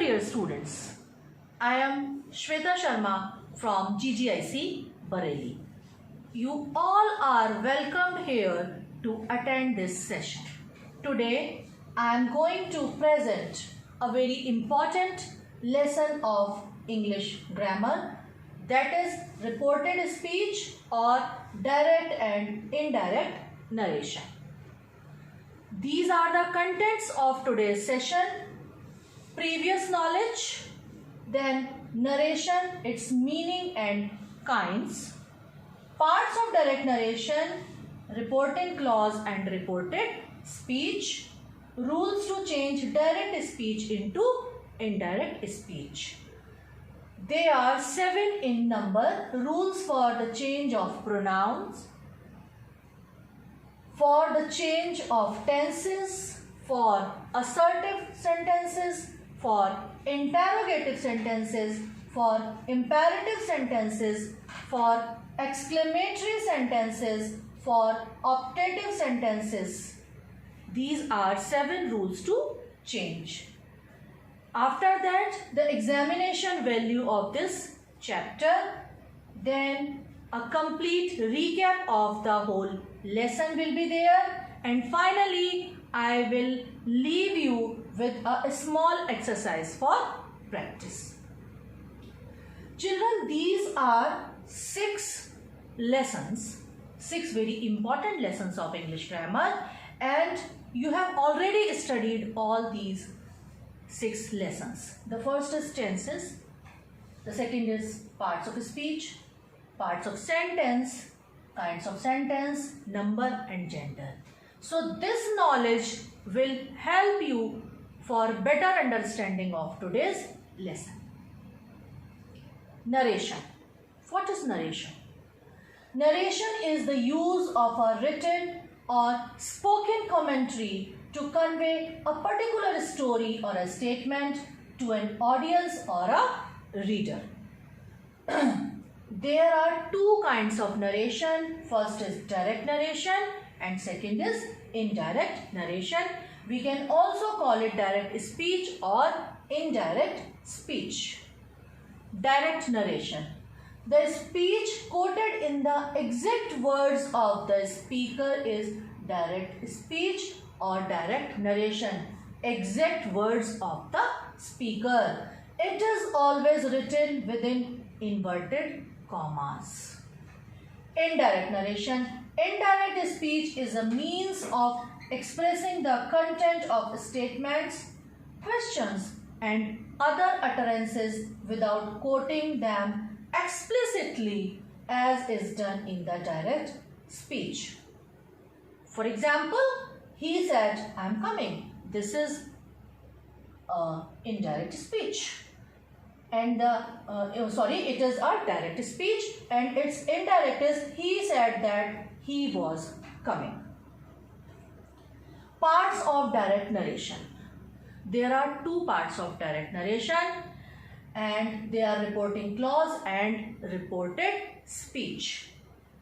dear students, I am Shweta Sharma from GGIC Bareilly. You all are welcome here to attend this session. Today I am going to present a very important lesson of English grammar, that is reported speech or direct and indirect narration. These are the contents of today's session: previous knowledge, then narration, its meaning and kinds, parts of direct narration, reporting clause and reported speech, rules to change direct speech into indirect speech. They are 7 in number: rules for the change of pronouns, for the change of tenses, for assertive sentences, for interrogative sentences, for imperative sentences, for exclamatory sentences, for optative sentences. These are 7 rules to change. After that, the examination value of this chapter, then a complete recap of the whole lesson will be there, and finally I will leave you with a small exercise for practice. Children, these are 6 lessons, 6 very important lessons of English grammar, and you have already studied all these 6 lessons. The first is tenses, the second is parts of speech, parts of sentence, kinds of sentence, number and gender. So this knowledge will help you for better understanding of today's lesson. Narration. What is narration? Narration is the use of a written or spoken commentary to convey a particular story or a statement to an audience or a reader. There are 2 kinds of narration. First is direct narration and second is indirect narration. We can also call it direct speech or indirect speech. Direct narration. The speech quoted in the exact words of the speaker is direct speech or direct narration. Exact words of the speaker. It is always written within inverted commas. Indirect narration. Indirect speech is a means of expressing the content of statements, questions and other utterances without quoting them explicitly as is done in the direct speech. For example, he said, "I am coming." This is indirect speech. And it is a direct speech, and its indirect is he said that he was coming. Parts of direct narration. There are 2 parts of direct narration, and they are reporting clause and reported speech.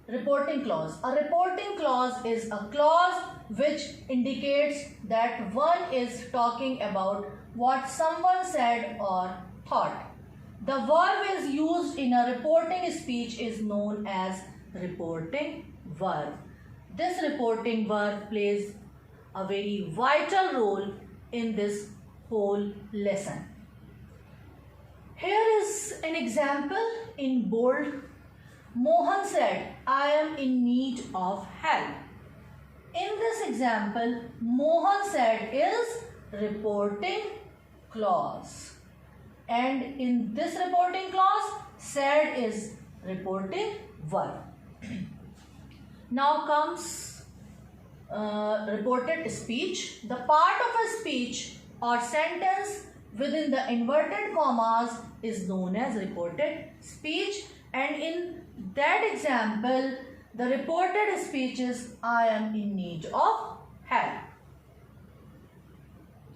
Reporting clause. A reporting clause is a clause which indicates that one is talking about what someone said or thought. The verb is used in a reporting speech is known as reporting verb. This reporting verb plays a very vital role in this whole lesson. Here is an example in bold. Mohan said, "I am in need of help." In this example, Mohan said is reporting clause. And in this reporting clause, said is reporting verb. Now comes reported speech. The part of a speech or sentence within the inverted commas is known as reported speech. And in that example, the reported speech is, "I am in need of help."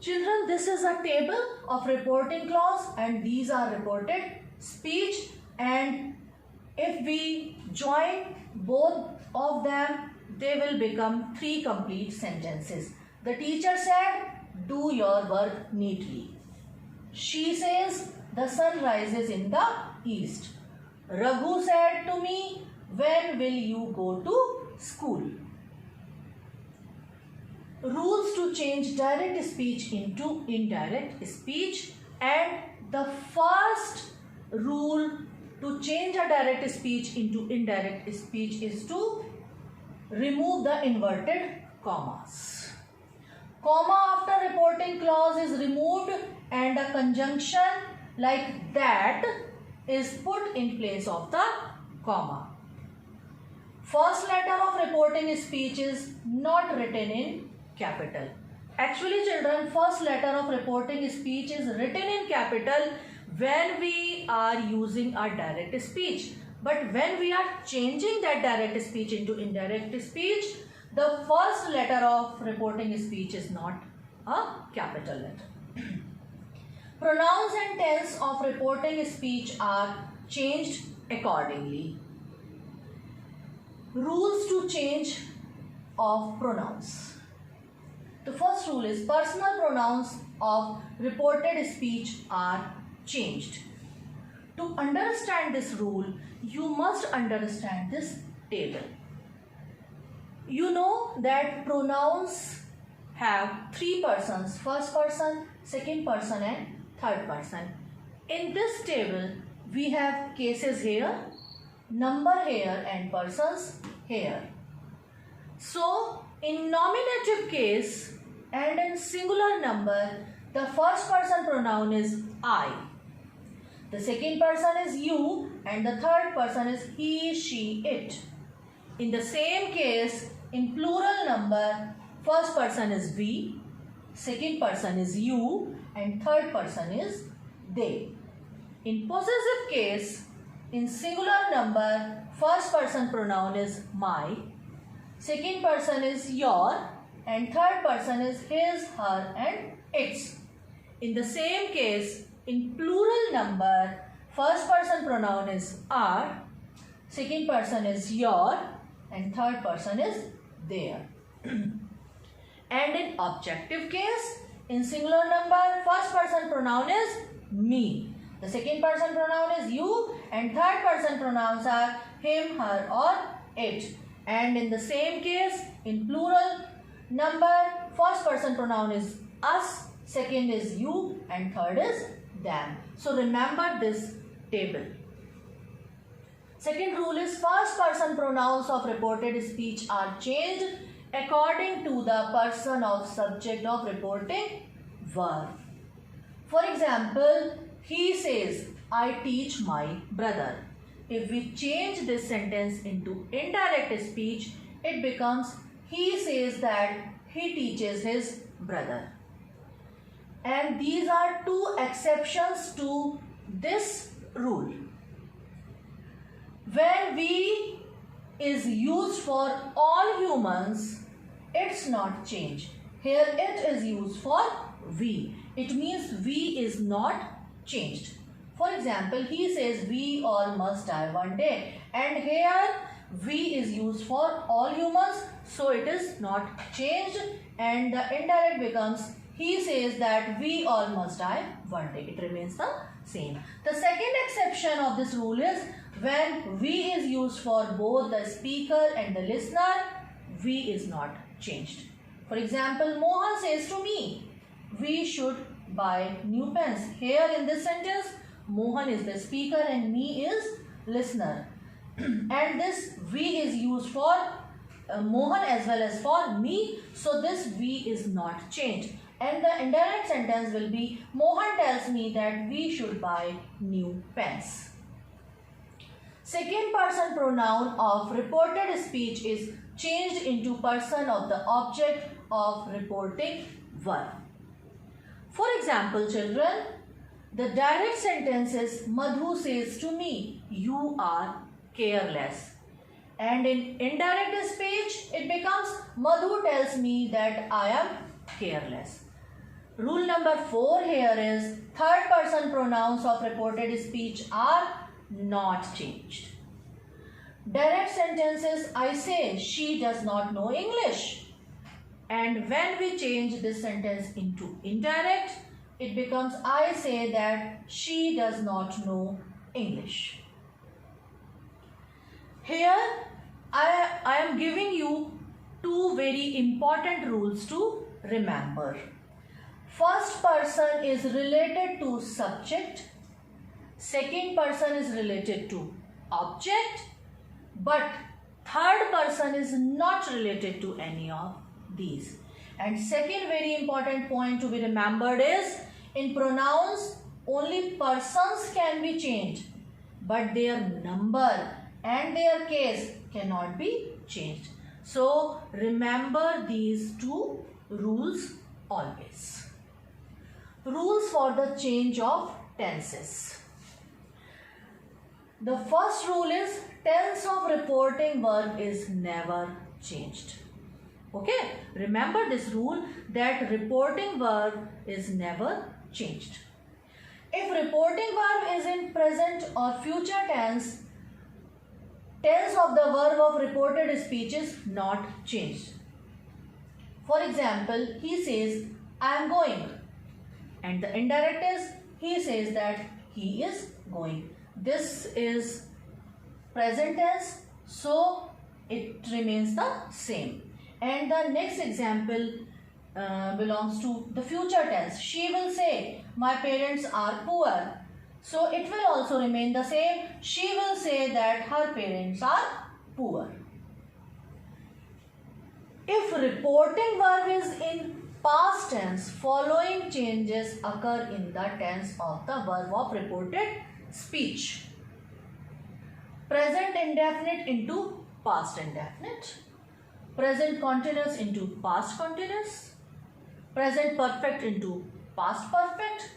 Children, this is a table of reporting clause and these are reported speech, and if we join both of them, they will become 3 complete sentences. The teacher said, "Do your work neatly." She says the sun rises in the east. Raghu said to me, when will you go to school? Rules to change direct speech into indirect speech, and the first rule to change a direct speech into indirect speech is to remove the inverted commas. Comma after reporting clause is removed and a conjunction like that is put in place of the comma. First letter of reporting speech is not written in capital. Actually, children, first letter of reporting speech is written in capital when we are using our direct speech. But when we are changing that direct speech into indirect speech, the first letter of reporting speech is not a capital letter. Pronouns and tense of reporting speech are changed accordingly. Rules to change of pronouns. The first rule is personal pronouns of reported speech are changed. To understand this rule, you must understand this table. You know that pronouns have three persons: first person, second person and third person. In this table, we have cases here, number here and persons here. So, in nominative case and in singular number, the first person pronoun is I. The second person is you and the third person is he, she, it. In the same case, in plural number, first person is we, second person is you and third person is they. In possessive case, in singular number, first person pronoun is my, second person is your and third person is his, her and its. In the same case, in plural number, first person pronoun is our, second person is your and third person is their. And in objective case, in singular number, first person pronoun is me, the second person pronoun is you and third person pronouns are him, her or it. And in the same case, in plural number, first person pronoun is us, second is you and third is them. So remember this table. Second rule is first person pronouns of reported speech are changed according to the person of subject of reporting verb. For example, he says, I teach my brother. If we change this sentence into indirect speech, it becomes he says that he teaches his brother. And these are two exceptions to this rule. When we is used for all humans, it's not changed. Here it is used for we. It means we is not changed. For example, he says we all must die one day. And here we is used for all humans, so it is not changed. And the indirect becomes he says that we all must die one day. It remains the same. The second exception of this rule is when we is used for both the speaker and the listener, we is not changed. For example, Mohan says to me, we should buy new pens. Here in this sentence, Mohan is the speaker and me is listener. And this we is used for Mohan as well as for me. So this we is not changed. And the indirect sentence will be Mohan tells me that we should buy new pens. Second person pronoun of reported speech is changed into person of the object of reporting verb. For example, children, the direct sentence is Madhu says to me, you are careless. And in indirect speech, it becomes Madhu tells me that I am careless. Rule number 4 here is third person pronouns of reported speech are not changed. Direct sentences, I say, she does not know English. And when we change this sentence into indirect, it becomes I say that she does not know English. Here I am giving you two very important rules to remember. First person is related to subject, second person is related to object, but third person is not related to any of these. And second very important point to be remembered is, in pronouns only persons can be changed, but their number and their case cannot be changed. So remember these two rules always. Rules for the change of tenses. The first rule is tense of reporting verb is never changed. Okay, remember this rule that reporting verb is never changed. If reporting verb is in present or future tense, tense of the verb of reported speech is not changed. For example, he says, I am going. And the indirect is, he says that he is going. This is present tense, so it remains the same. And the next example belongs to the future tense. She will say, my parents are poor. So it will also remain the same. She will say that her parents are poor. If reporting verb is in past tense, following changes occur in the tense of the verb of reported speech. Present indefinite into past indefinite. Present continuous into past continuous. Present perfect into past perfect.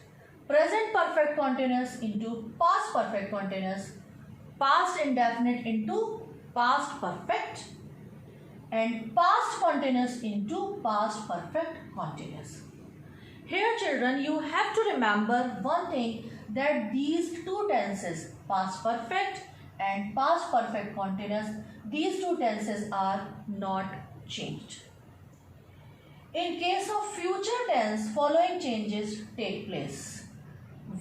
Present perfect continuous into past perfect continuous. Past indefinite into past perfect. And past continuous into past perfect continuous. Here children, you have to remember one thing, that these two tenses, past perfect and past perfect continuous, these two tenses are not changed. In case of future tense, following changes take place.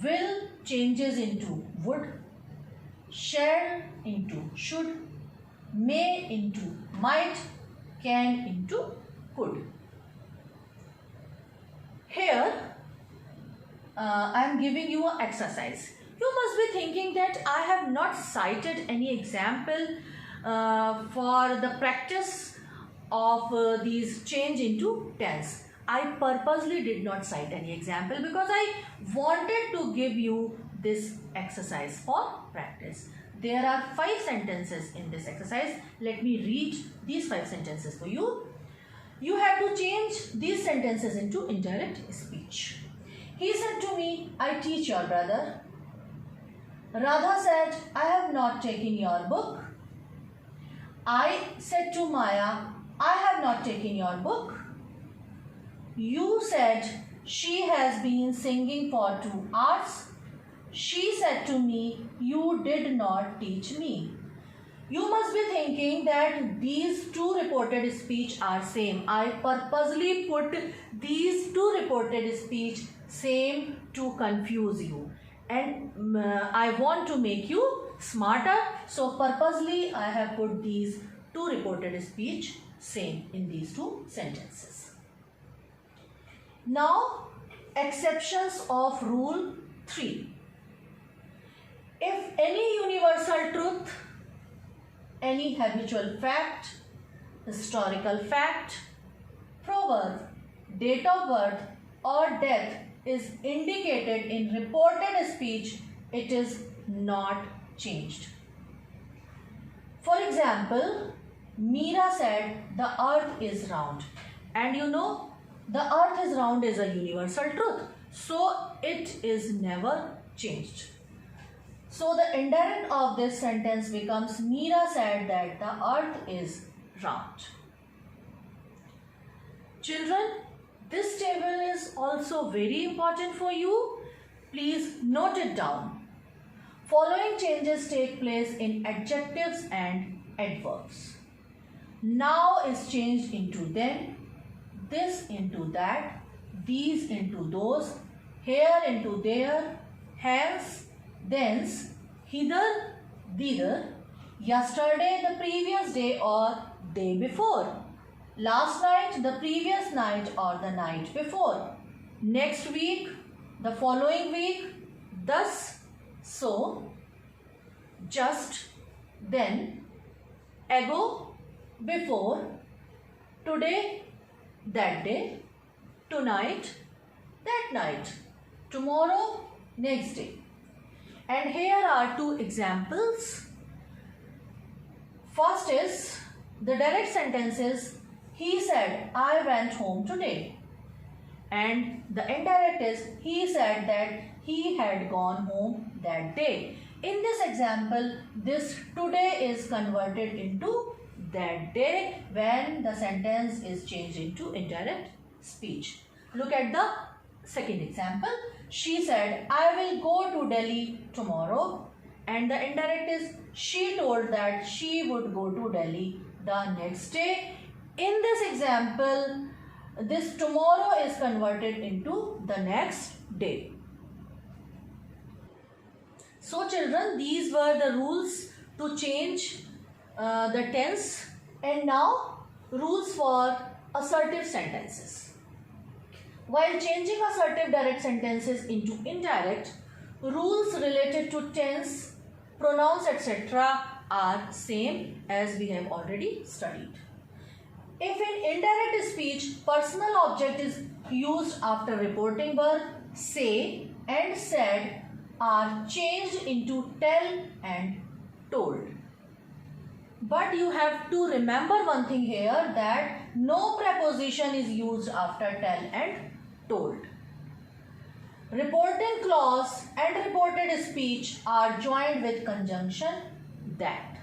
Will changes into would, shall into should, may into might, can into could. Here I am giving you an exercise. You must be thinking that I have not cited any example for the practice of these change into tense. I purposely did not cite any example because I wanted to give you this exercise for practice. There are 5 sentences in this exercise. Let me read these 5 sentences for you. You have to change these sentences into indirect speech. He said to me, I teach your brother. Radha said, I have not taken your book. I said to Maya, I have not taken your book. You said, she has been singing for 2 hours. She said to me, you did not teach me. You must be thinking that these two reported speech are same. I purposely put these two reported speech same to confuse you. And I want to make you smarter. So purposely I have put these two reported speech same in these two sentences. Now, exceptions of rule 3. If any universal truth, any habitual fact, historical fact, proverb, date of birth or death is indicated in reported speech, it is not changed. For example, Meera said the earth is round, and you know the earth is round is a universal truth, so it is never changed. So the indirect of this sentence becomes Meera said that the earth is round. Children, this table is also very important for you. Please note it down. Following changes take place in adjectives and adverbs. Now is changed into then, this into that, these into those, here into there, hence, thence, hither, thither, yesterday, the previous day or day before, last night, the previous night or the night before, next week, the following week, thus, so, just, then, ago, before, today, that day, tonight, that night, tomorrow, next day. And here are two examples. First is the direct sentences, he said, I went home today. And the indirect is, he said that he had gone home that day. In this example, this today is converted into that day when the sentence is changed into indirect speech. Look at the second example. She said, I will go to Delhi tomorrow. And the indirect is, she told that she would go to Delhi the next day. In this example, this tomorrow is converted into the next day. So children, these were the rules to change the tense, and now rules for assertive sentences. While changing assertive direct sentences into indirect, rules related to tense, pronouns, etc. are same as we have already studied. If in indirect speech, personal object is used after reporting verb, say and said are changed into tell and told. But you have to remember one thing here, that no preposition is used after tell and told. Reporting clause and reported speech are joined with conjunction that.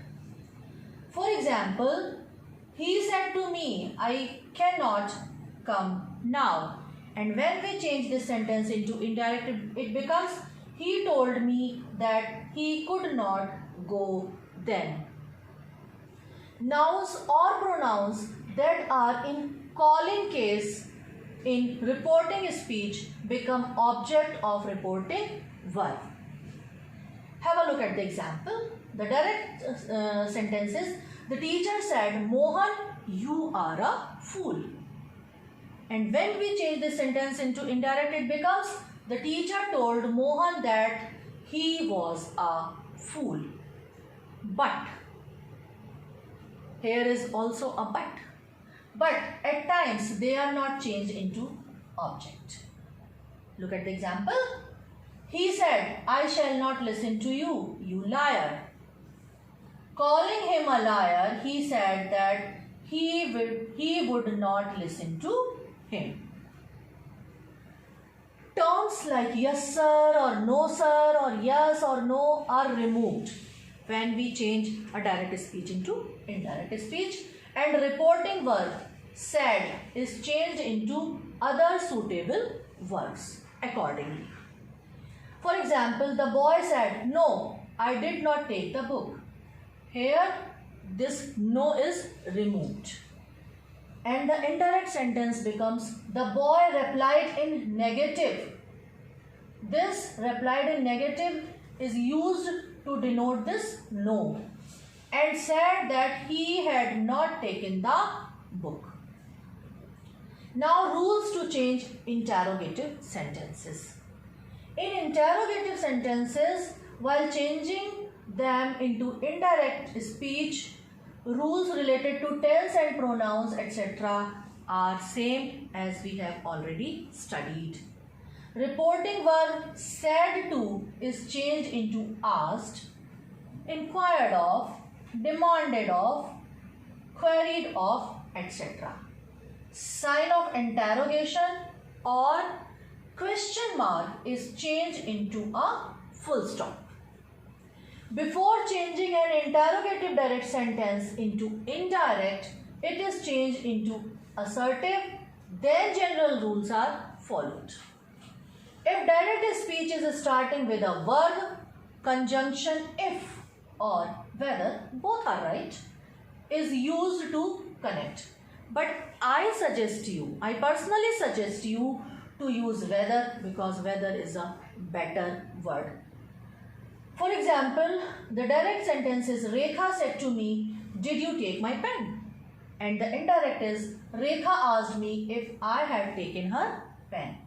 For example, he said to me, I cannot come now. And when we change this sentence into indirect, it becomes, he told me that he could not go then. Nouns or pronouns that are in calling case in reporting speech become object of reporting verb. Have a look at the example. The direct sentences, the teacher said, Mohan, you are a fool. And when we change this sentence into indirect, it becomes, the teacher told Mohan that he was a fool. But, here is also a but. But at times they are not changed into object. Look at the example. He said, I shall not listen to you, you liar. Calling him a liar, he said that he would not listen to him. Terms like yes sir or no sir or yes or no are removed when we change a direct speech into indirect speech, and reporting verb said is changed into other suitable verbs accordingly. For example, the boy said, no, I did not take the book. Here, this no is removed. And the indirect sentence becomes, the boy replied in negative. This replied in negative is used to denote this no, and said that he had not taken the book. Now rules to change interrogative sentences. In interrogative sentences, while changing them into indirect speech, rules related to tense and pronouns etc. are same as we have already studied. Reporting verb said to is changed into asked, inquired of, demanded of, queried of, etc. Sign of interrogation or question mark is changed into a full stop. Before changing an interrogative direct sentence into indirect, it is changed into assertive, then general rules are followed. If direct speech is starting with a verb, conjunction if or whether, both are right, is used to connect. But I personally suggest you to use whether because whether is a better word. For example, the direct sentence is Rekha said to me, "Did you take my pen?" And the indirect is Rekha asked me if I had taken her pen.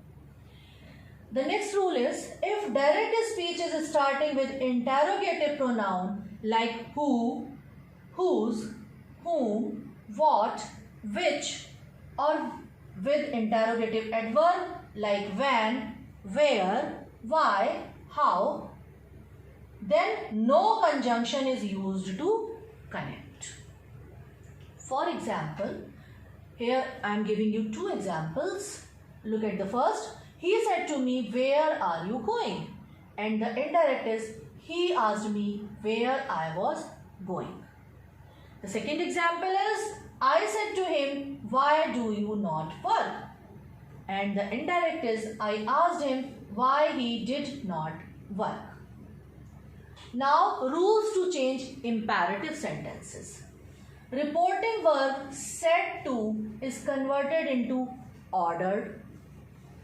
The next rule is if direct speech is starting with interrogative pronoun like who, whose, whom, what, which, or with interrogative adverb like when, where, why, how, then no conjunction is used to connect. For example, here I am giving you two examples. Look at the first. He said to me, "Where are you going?" And the indirect is he asked me where I was going. The second example is I said to him, "Why do you not work?" And the indirect is I asked him why he did not work. Now, rules to change imperative sentences. Reporting verb said to is converted into ordered,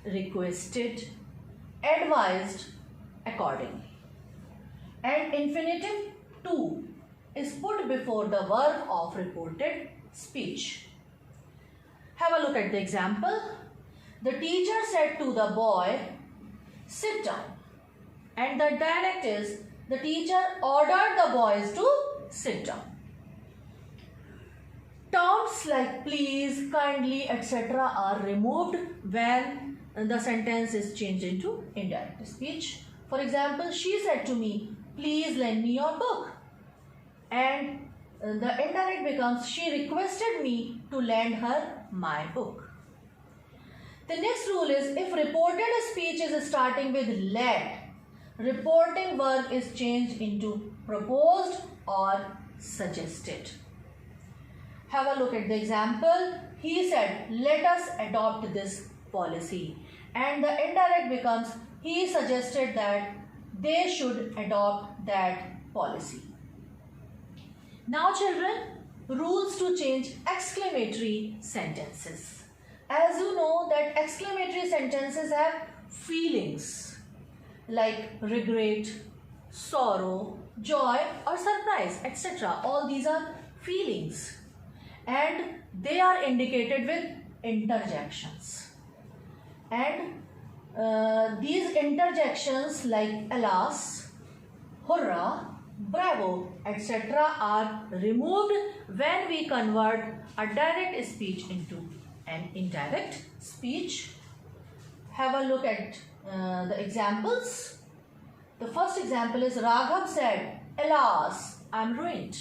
requested, advised accordingly. And infinitive to is put before the verb of reported speech. Have a look at the example. The teacher said to the boy, "Sit down." And the direct is the teacher ordered the boys to sit down. Terms like please, kindly, etc. are removed when the sentence is changed into indirect speech. For example, she said to me, "Please lend me your book." And the indirect becomes she requested me to lend her my book. The next rule is if reported speech is starting with let, reporting verb is changed into proposed or suggested. Have a look at the example. He said, "Let us adopt this policy." And the indirect becomes he suggested that they should adopt that policy. Now children, rules to change exclamatory sentences. As you know that exclamatory sentences have feelings like regret, sorrow, joy or surprise, etc. All these are feelings and they are indicated with interjections. And these interjections like alas, hurrah, bravo, etc. are removed when we convert a direct speech into an indirect speech. Have a look at the examples. The first example is Raghav said, "Alas, I am ruined."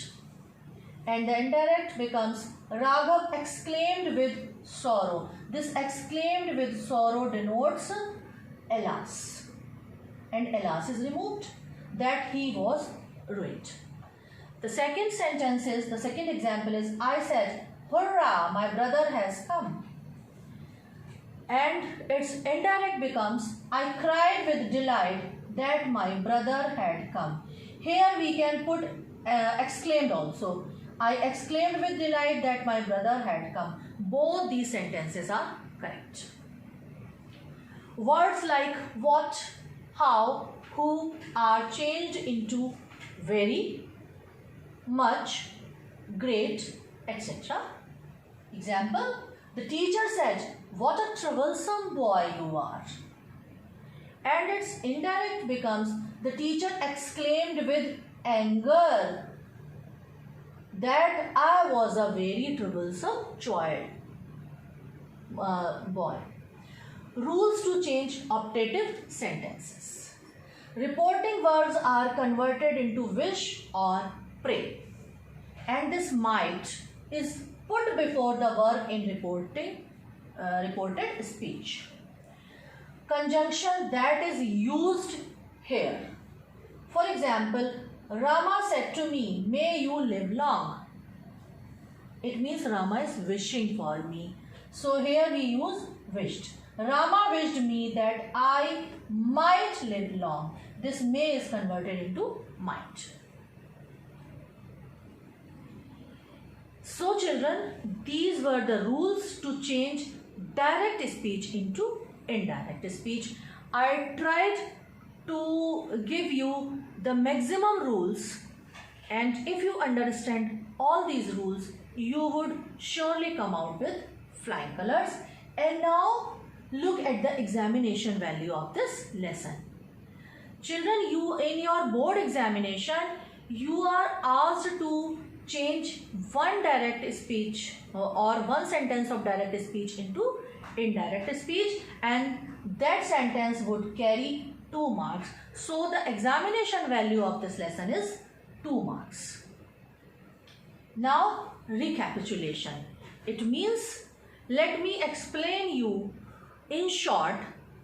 And the indirect becomes Raghav exclaimed with sorrow. This exclaimed with sorrow denotes alas. And alas is removed, that he was ruined. The second sentence is, the second example is, I said, "Hurrah, my brother has come." And its indirect becomes, I cried with delight that my brother had come. Here we can put exclaimed also. I exclaimed with delight that my brother had come. Both these sentences are correct. Words like what, how, who are changed into very, much, great, etc. Example, the teacher said, "What a troublesome boy you are." And its indirect becomes, the teacher exclaimed with anger that I was a very troublesome child, boy. Rules to change optative sentences. Reporting verbs are converted into wish or pray. And this might is put before the verb in reported speech. Conjunction that is used here. For example, Rama said to me, "May you live long." It means Rama is wishing for me. So here we use wished. Rama wished me that I might live long. This may is converted into might. So children, these were the rules to change direct speech into indirect speech. I tried to give you the maximum rules, and if you understand all these rules, you would surely come out with flying colors. And now look at the examination value of this lesson. Children, you in your board examination, you are asked to change one direct speech or one sentence of direct speech into indirect speech, and that sentence would carry 2 marks. So the examination value of this lesson is 2 marks. Now recapitulation. It means, let me explain you in short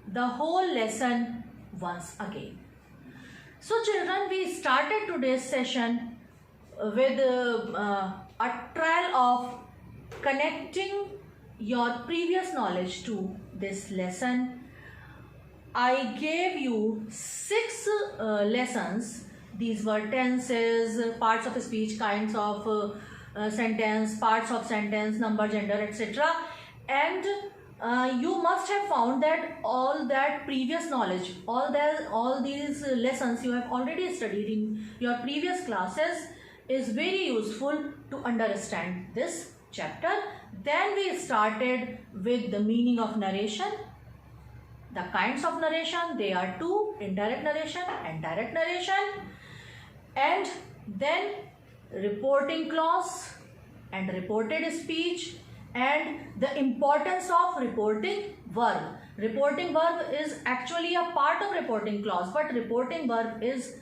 the whole lesson once again. So children, we started today's session with a trial of connecting your previous knowledge to this lesson. I gave you 6 lessons. These were tenses, parts of speech, kinds of sentence, parts of sentence, number, gender, etc. And you must have found that all that previous knowledge, all these lessons you have already studied in your previous classes is very useful to understand this chapter. Then we started with the meaning of narration, the kinds of narration. They are 2: indirect narration and direct narration. And then reporting clause and reported speech, and the importance of reporting verb. Reporting verb is actually a part of reporting clause, but reporting verb is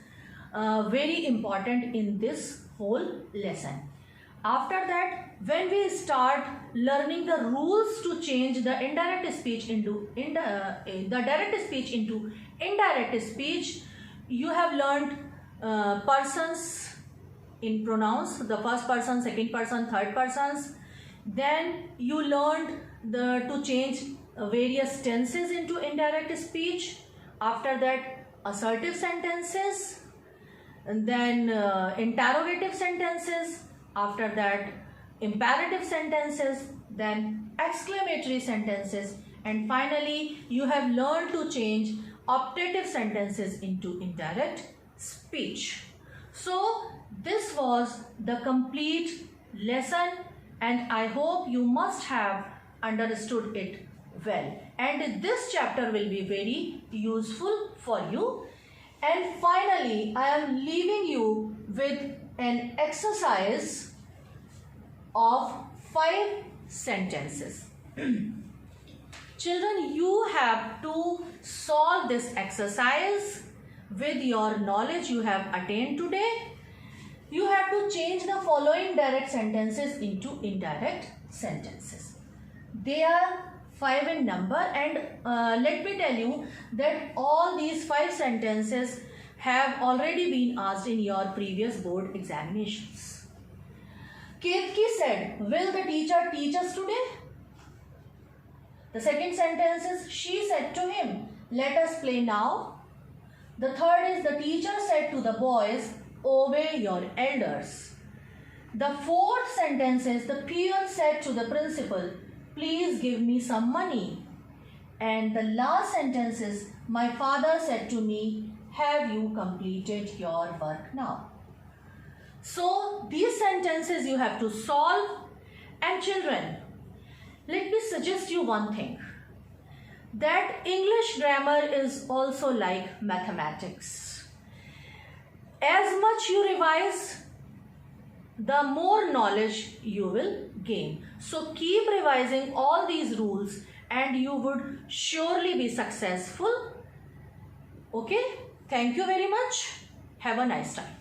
very important in this whole lesson. After that, when we start learning the rules to change the indirect speech into the direct speech into indirect speech, you have learned persons in pronouns, the first person, second person, third persons. Then you learned to change various tenses into indirect speech. After that, assertive sentences, and then interrogative sentences. After that, imperative sentences, then exclamatory sentences, and finally you have learned to change optative sentences into indirect speech. So this was the complete lesson, and I hope you must have understood it well, and this chapter will be very useful for you. And finally, I am leaving you with an exercise of 5 sentences. Children, you have to solve this exercise with your knowledge you have attained today. You have to change the following direct sentences into indirect sentences. They are 5 in number, and let me tell you that all these 5 sentences have already been asked in your previous board examinations. Ketki said, "Will the teacher teach us today?" The second sentence is, she said to him, "Let us play now." The third is, the teacher said to the boys, "Obey your elders." The fourth sentence is, the peon said to the principal, "Please give me some money." And the last sentence is, my father said to me, "Have you completed your work now?" So these sentences you have to solve. And children, let me suggest you one thing, that English grammar is also like mathematics. As much you revise, the more knowledge you will gain. So keep revising all these rules and you would surely be successful. Okay? Thank you very much. Have a nice time.